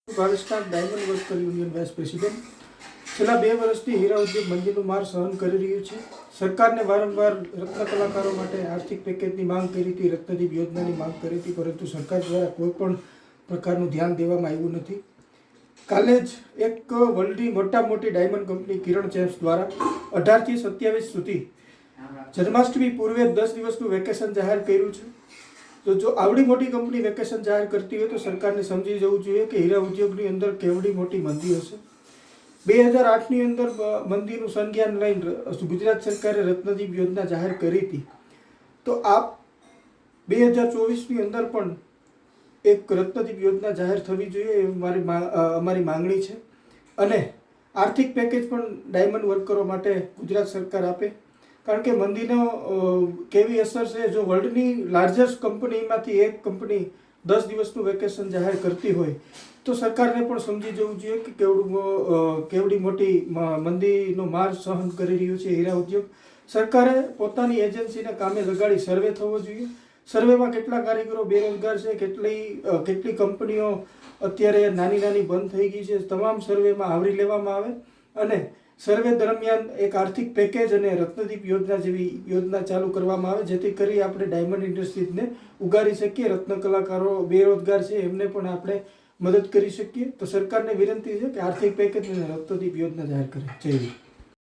Bharat star diamond worker union vice president છેલ્લા 2 વર્ષથી હીરા ઉદ્યોગ મંદીનું માર સહન કરી રહ્યું છે. સરકારને વારંવાર રત્ન કલાકારો માટે આર્થિક પેકેજની માંગ કરી હતી, રત્નદીપ યોજનાની માંગ કરી હતી, પરંતુ સરકાર દ્વારા કોઈ પણ પ્રકારનું ધ્યાન દેવામાં આવ્યું નથી. કાલે જ એક વર્લ્ડની મોટી ડાયમંડ કંપની કિરણ જેમ્સ દ્વારા 18 થી 27 સુધી જન્માષ્ટમી પૂર્વે 10 દિવસનું વેકેશન જાહેર કર્યું છે. તો જો આવડી મોટી કંપની વેકેશન જાહેર કરતી હોય તો સરકારને સમજી જવું જોઈએ કે હીરા ઉદ્યોગની અંદર કેવડી મોટી મંદી હશે. 2008ની અંદર મંદીનું સંજ્ઞાન લઈને ગુજરાત સરકારે રત્નદીપ યોજના જાહેર કરી હતી. તો આ 2024ની અંદર પણ એક રત્નદીપ યોજના જાહેર થવી જોઈએ એ અમારી માંગણી છે. અને આર્થિક પેકેજ પણ ડાયમંડ વર્કરો માટે ગુજરાત સરકાર આપે, કારણ કે મંદીનો કેવી અસર છે. જો વર્લ્ડની લાર્જેસ્ટ કંપનીમાંથી એક કંપની 10 દિવસનું વેકેશન જાહેર કરતી હોય તો સરકારને પણ સમજી જવું જોઈએ કે કેવડી મોટી મંદીનો માર સહન કરી રહ્યું છે હીરા ઉદ્યોગ. સરકારે પોતાની એજન્સીને કામે લગાડી સર્વે થવો જોઈએ. સર્વેમાં કેટલા કારીગરો બેરોજગાર છે, કેટલી કંપનીઓ અત્યારે નાની બંધ થઈ ગઈ છે, તમામ સર્વેમાં આવરી લેવામાં આવે અને સર્વે દરમિયાન એક આર્થિક પેકેજ અને રત્નદીપ યોજના જેવી યોજના ચાલુ કરવામાં આવે, જેથી કરી આપણે ડાયમંડ ઇન્ડસ્ટ્રીઝને ઉગારી શકીએ. રત્ન કલાકારો બેરોજગાર છે એમને પણ આપણે મદદ કરી શકીએ. તો સરકારને વિનંતી છે કે આર્થિક પેકેજ અને રત્નદીપ યોજના જાહેર કરે. જય હિન્દ.